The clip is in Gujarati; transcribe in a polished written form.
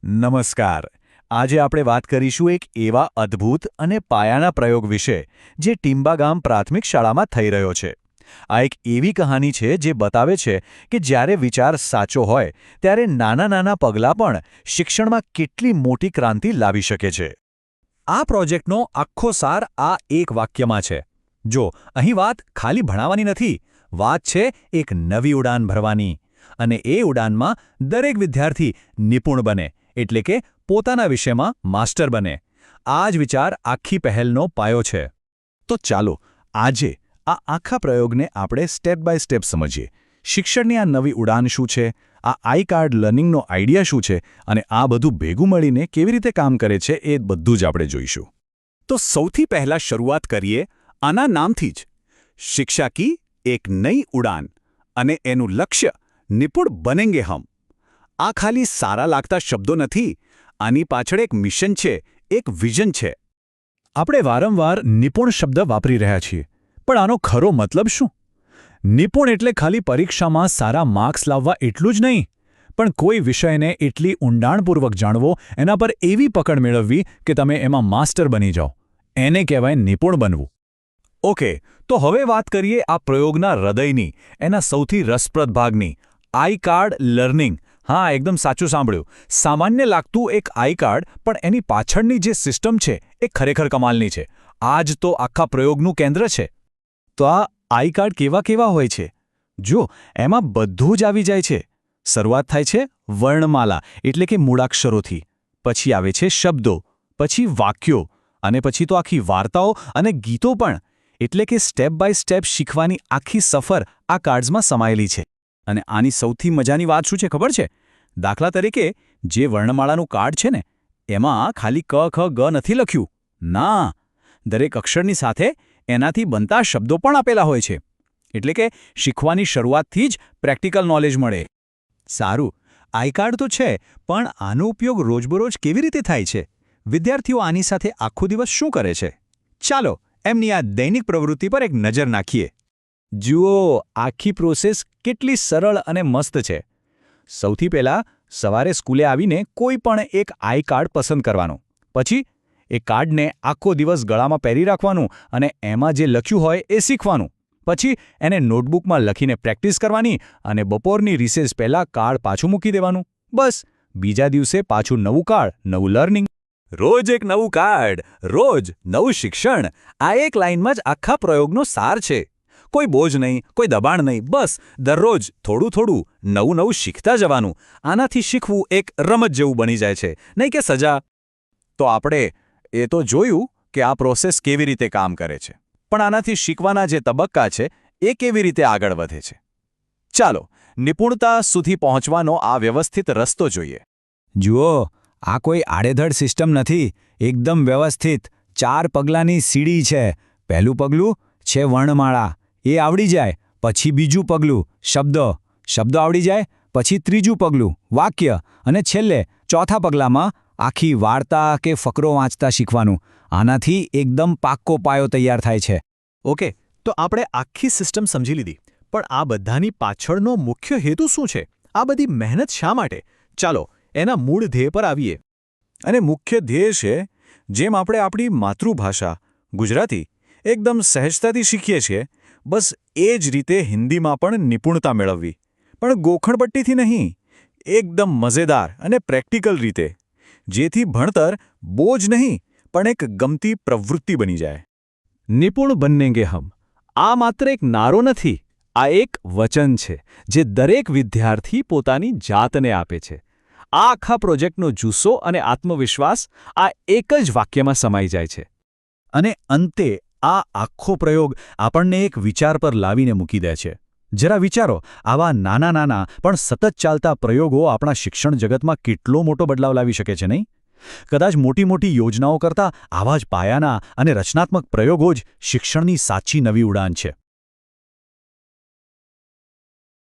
નમસ્કાર. આજે આપણે વાત કરીશું એક એવા અદ્ભુત અને પાયાના પ્રયોગ વિશે જે ટીંબા ગામ પ્રાથમિક શાળામાં થઈ રહ્યો છે. આ એક એવી કહાની છે જે બતાવે છે કે જ્યારે વિચાર સાચો હોય ત્યારે નાના નાના પગલાં પણ શિક્ષણમાં કેટલી મોટી ક્રાંતિ લાવી શકે છે. આ પ્રોજેક્ટનો આખો સાર આ એક વાક્યમાં છે. જો અહીં વાત ખાલી ભણાવવાની નથી, વાત છે એક નવી ઉડાન ભરવાની. અને એ ઉડાનમાં દરેક વિદ્યાર્થી નિપુણ બને, એટલે કે પોતાના વિષયમાં માસ્ટર બને. આ જ વિચાર આખી પહેલનો પાયો છે. તો ચાલો આજે આ આખા પ્રયોગને આપણે સ્ટેપ બાય સ્ટેપ સમજીએ. શિક્ષણની આ નવી ઉડાન શું છે, આ આઈ કાર્ડ લર્નિંગનો આઈડિયા શું છે અને આ બધું ભેગું મળીને કેવી રીતે કામ કરે છે એ બધું જ આપણે જોઈશું. તો સૌથી પહેલા શરૂઆત કરીએ આના નામથી જ. શિક્ષા કી એક નઈ ઉડાન, અને એનું લક્ષ્ય નિપુણ બનેંગે હમ. આ ખાલી સારા લાગતા શબ્દો નથી, આની પાછળ એક મિશન છે, એક વિઝન છે. આપણે વારંવાર નિપુણ શબ્દ વાપરી રહ્યા છીએ, પણ આનો ખરો મતલબ શું? નિપુણ એટલે ખાલી પરીક્ષામાં સારા માર્ક્સ લાવવા એટલું જ નહીં, પણ કોઈ વિષયને એટલી ઊંડાણપૂર્વક જાણવો, એના પર એવી પકડ મેળવવી કે તમે એમાં માસ્ટર બની જાઓ. એને કહેવાય નિપુણ બનવું. ઓકે, તો હવે વાત કરીએ આ પ્રયોગના હૃદયની, એના સૌથી રસપ્રદ ભાગની, આઈ કાર્ડ લર્નિંગ. હા, એકદમ સાચું સાંભળ્યું. સામાન્ય લાગતું એક આઈ કાર્ડ, પણ એની પાછળની જે સિસ્ટમ છે એ ખરેખર કમાલની છે. આ જ તો આખા પ્રયોગનું કેન્દ્ર છે. તો આ આઈ કાર્ડ કેવા કેવા હોય છે? જો, એમાં બધું જ આવી જાય છે. શરૂઆત થાય છે વર્ણમાલા, એટલે કે મૂળાક્ષરોથી. પછી આવે છે શબ્દો, પછી વાક્યો, અને પછી તો આખી વાર્તાઓ અને ગીતો પણ. એટલે કે સ્ટેપ બાય સ્ટેપ શીખવાની આખી સફર આ કાર્ડ્સમાં સમાયેલી છે. અને આની સૌથી મજાની વાત શું છે ખબર છે? દાખલા તરીકે જે વર્ણમાળાનું કાર્ડ છે ને, એમાં ખાલી ક ખ ગ નથી લખ્યું. ના, દરેક અક્ષરની સાથે એનાથી બનતા શબ્દો પણ આપેલા હોય છે. એટલે કે શીખવાની શરૂઆતથી જ પ્રેક્ટિકલ નોલેજ મળે. સારું, આઈ કાર્ડ તો છે, પણ આનો ઉપયોગ રોજબરોજ કેવી રીતે થાય છે? વિદ્યાર્થીઓ આની સાથે આખો દિવસ શું કરે છે? ચાલો એમની આ દૈનિક પ્રવૃત્તિ પર એક નજર નાખીએ. જુઓ, આખી પ્રોસેસ કેટલી સરળ અને મસ્ત છે. સૌથી પહેલાં સવારે સ્કૂલે આવીને કોઈ પણ એક આઈ કાર્ડ પસંદ કરવાનું. પછી એ કાર્ડને આખો દિવસ ગળામાં પહેરી રાખવાનું અને એમાં જે લખ્યું હોય એ શીખવાનું. પછી એને નોટબુકમાં લખીને પ્રેક્ટિસ કરવાની અને બપોરની રિસેસ પહેલાં કાર્ડ પાછું મૂકી દેવાનું. બસ, બીજા દિવસે પાછું નવું કાર્ડ, નવું લર્નિંગ. રોજ એક નવું કાર્ડ, રોજ નવું શિક્ષણ. આ એક લાઇનમાં જ આખા પ્રયોગનો સાર છે. કોઈ બોજ નહીં, કોઈ દબાણ નહીં, બસ દરરોજ થોડું થોડું નવું નવું શીખતા જવાનું. આનાથી શીખવું એક રમત જેવું બની જાય છે, નહીં કે સજા. તો આપણે એ તો જોયું કે આ પ્રોસેસ કેવી રીતે કામ કરે છે, પણ આનાથી શીખવાના જે તબક્કા છે એ કેવી રીતે આગળ વધે છે. ચાલો નિપુણતા સુધી પહોંચવાનો આ વ્યવસ્થિત રસ્તો જોઈએ. જુઓ, આ કોઈ આડેધડ સિસ્ટમ નથી. એકદમ વ્યવસ્થિત 4 પગલાંની સીડી છે. પહેલું પગલું છે વર્ણમાળા, એ આવડી જાય. પછી બીજું પગલું શબ્દો, શબ્દો આવડી જાય. પછી ત્રીજું પગલું વાક્ય, અને છેલ્લે ચોથા પગલામાં આખી વાર્તા કે ફકરો વાંચતા શીખવાનું. આનાથી એકદમ પાક્કો પાયો તૈયાર થાય છે. ઓકે, તો આપણે આખી સિસ્ટમ સમજી લીધી, પણ આ બધાની પાછળનો મુખ્ય હેતુ શું છે? આ બધી મહેનત શા માટે? ચાલો એના મૂળ ધ્યેય પર આવીએ. અને મુખ્ય ધ્યેય છે, જેમ આપણે આપણી માતૃભાષા ગુજરાતી એકદમ સહેજતાથી શીખીએ છીએ, બસ એ જ રીતે હિન્દીમાં પણ નિપુણતા મેળવવી. પણ ગોખણપટ્ટીથી નહીં, એકદમ મજેદાર અને પ્રેક્ટિકલ રીતે, જેથી ભણતર બોજ નહીં પણ એક ગમતી પ્રવૃત્તિ બની જાય. નિપુણ બનેંગે હમ, આ માત્ર એક નારો નથી, આ એક વચન છે જે દરેક વિદ્યાર્થી પોતાની જાતને આપે છે. આ આખા પ્રોજેક્ટનો જુસ્સો અને આત્મવિશ્વાસ આ એક જ વાક્યમાં સમાઈ જાય છે. અને અંતે આ આખો પ્રયોગ આપણને એક વિચાર પર લાવીને મૂકી દે છે. જરા વિચારો, આવા નાના નાના પણ સતત ચાલતા પ્રયોગો આપણા શિક્ષણ જગતમાં કેટલો મોટો બદલાવ લાવી શકે છે, નહીં? કદાચ મોટી મોટી યોજનાઓ કરતાં આવા જ પાયાના અને રચનાત્મક પ્રયોગો જ શિક્ષણની સાચી નવી ઉડાન છે.